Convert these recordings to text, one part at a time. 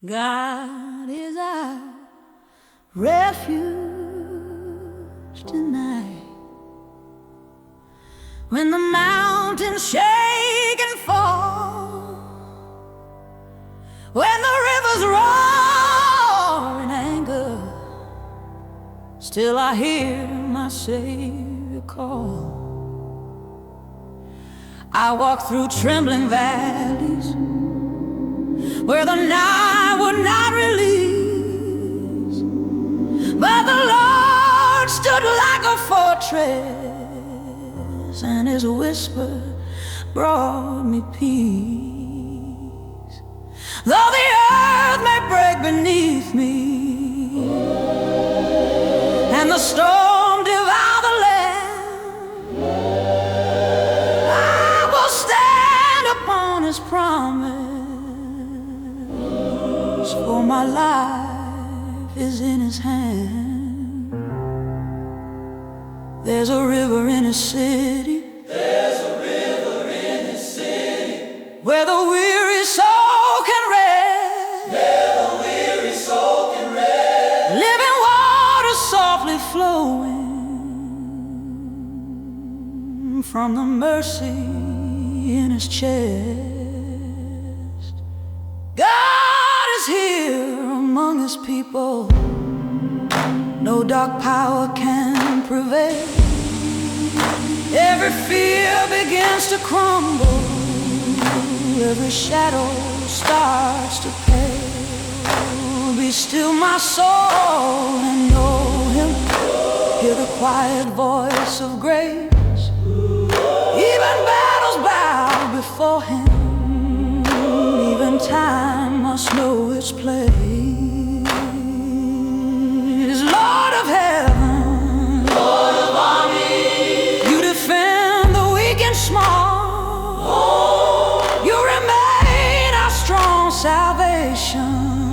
God is our refuge tonight. When the mountains shake and fall, when the rivers roar in anger, still I hear my Savior call. I walk through trembling valleys where the night would not release, but the Lord stood like a fortress, and His whisper brought me peace. Though the earth may break beneath me and the storm devour the land, I will stand upon His promise, for my life is in His hand. There's a river in His city, there's a river in His city, where the weary soul can rest, where the weary soul can rest. Living water softly flowing from the mercy in His chest. God is here among His people, no dark power can prevail. Every fear begins to crumble, every shadow starts to pale. Be still, my soul, and know Him. Hear the quiet voice of grace. Even battles bow before Him, even time must know its place. Lord of heaven, Lord of armies, You defend the weak and small. You remain our strong salvation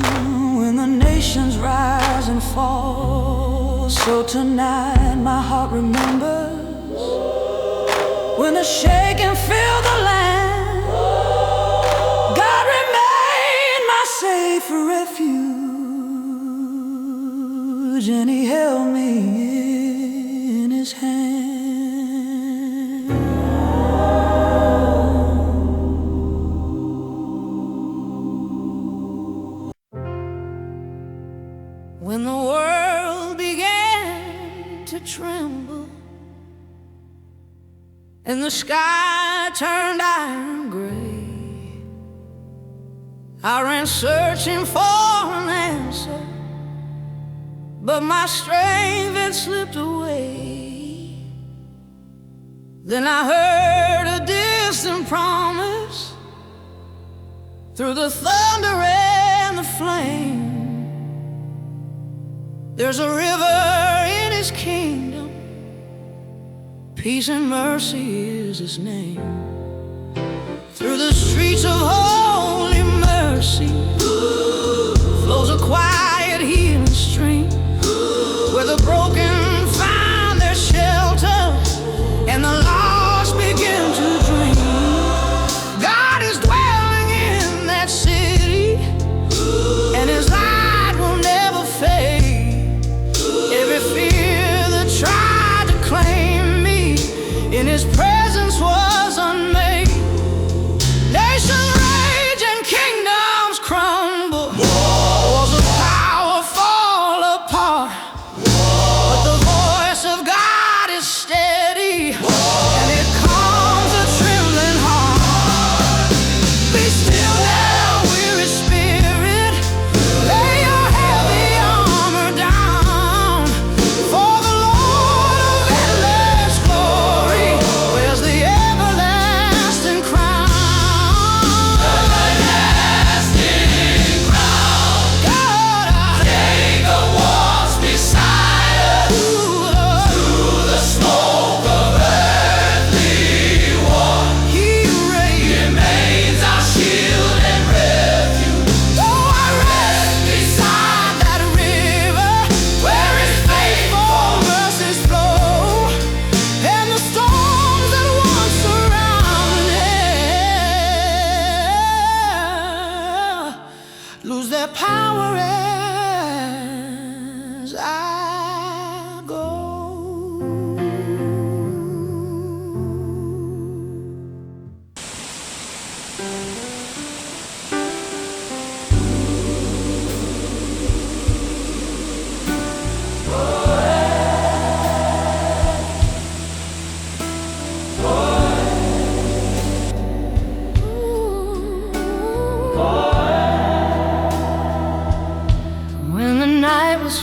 when the nations rise and fall. So tonight my heart remembers when the shaking filled the land. God remained my safe refuge, and He held me in His hand. When the world began to tremble and the sky turned iron gray, I ran searching for an answer, but my strength had slipped away. Then I heard a distant promise through the thunder and the flame. There's a river in His kingdom, peace and mercy is His name. Through the streets of holy mercy flows a quiet healing stream, where the broken find their shelter and the lost begin to dream. God is dwelling in that city, and His light will never fade. Every fear that tried to claim me in His presence was unmade. Nations reign power as I go.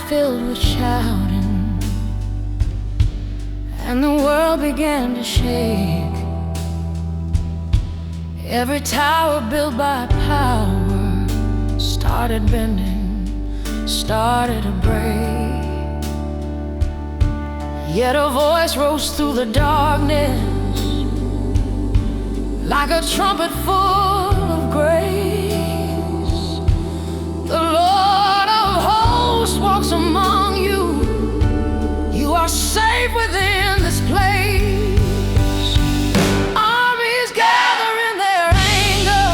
Filled with shouting, and the world began to shake. Every tower built by power started bending, started to break. Yet a voice rose through the darkness like a trumpet full of grace. The Lord of hosts walks among you. You are safe within this place. Armies gather in their anger.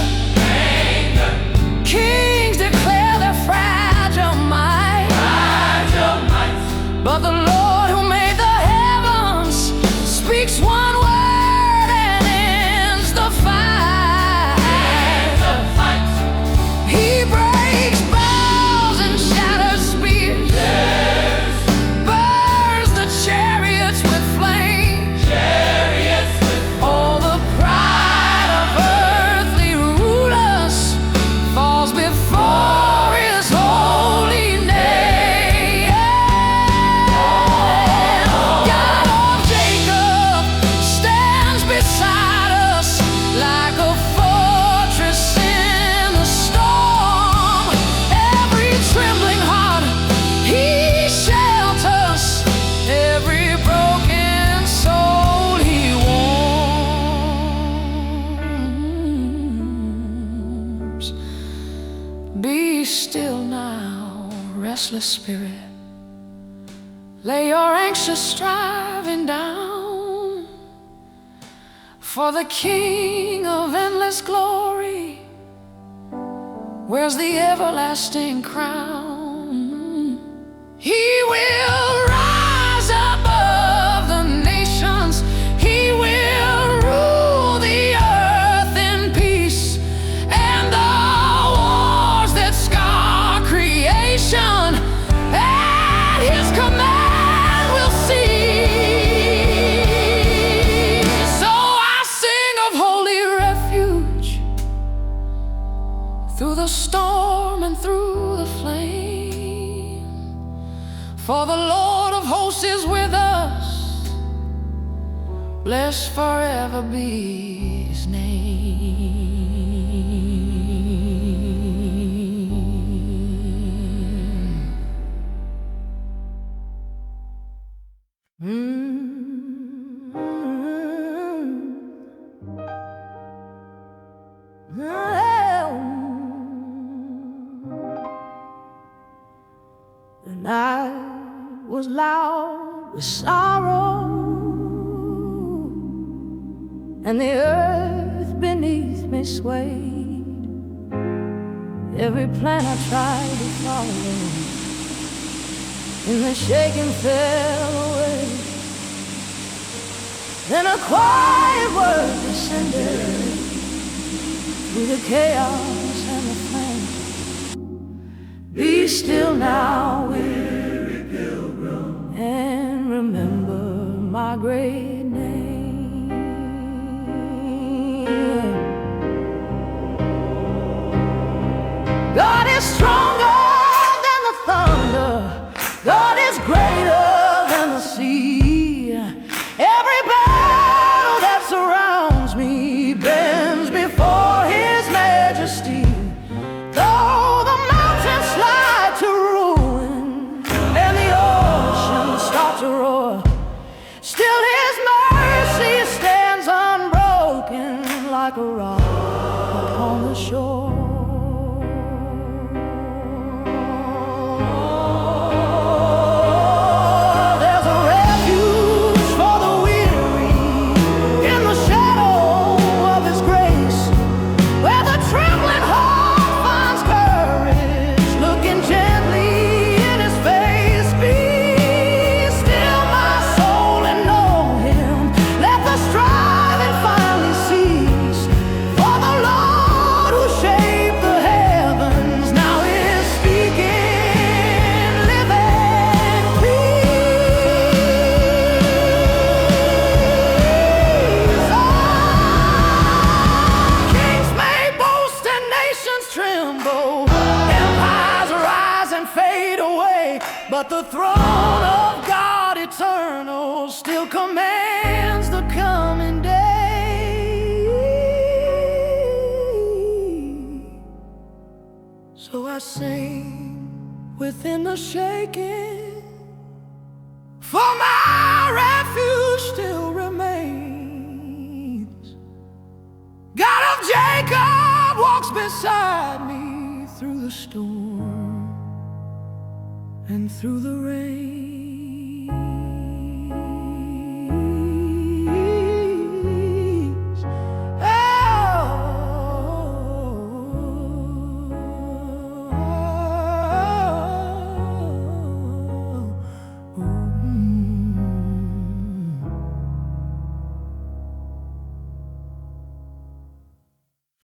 Kings declare their fragile might. But the Lord who made the heavens speaks one word and ends the fight. He breaks bows and shatters spears. Burns the chariots with flames. All the pride of earthly rulers falls before his holy name. God of Jacob stands beside us like a fortress in the storm. Every trembling heart he shelters, every broken soul he warms. Be still now, restless spirit. Lay your anxious striving down, for the King of endless glory wears the everlasting crown. He will rise above the nations. He will rule the earth in peace, and the wars that scar creation at his command will cease. So I sing of holy refuge through the storm and through the flame. For the Lord of hosts is with us. Blessed forever be his name. The night was loud with sorrow, and the earth beneath me swayed. Every plan I tried to follow in the shaking fell away. Then a quiet word descended through the chaos and the flame. Be still now, weary pilgrim, and remember my great name. God is stronger than the thunder. God is greater than the sea. Every battle that surrounds me bends before his majesty. Though the mountains slide to ruin and the oceans start to roar, still his mercy stands unbroken like a rock upon the shore. But the throne of God eternal still commands the coming day. So I sing within the shaking, for my refuge still remains. God of Jacob walks beside me through the storm and through the rain.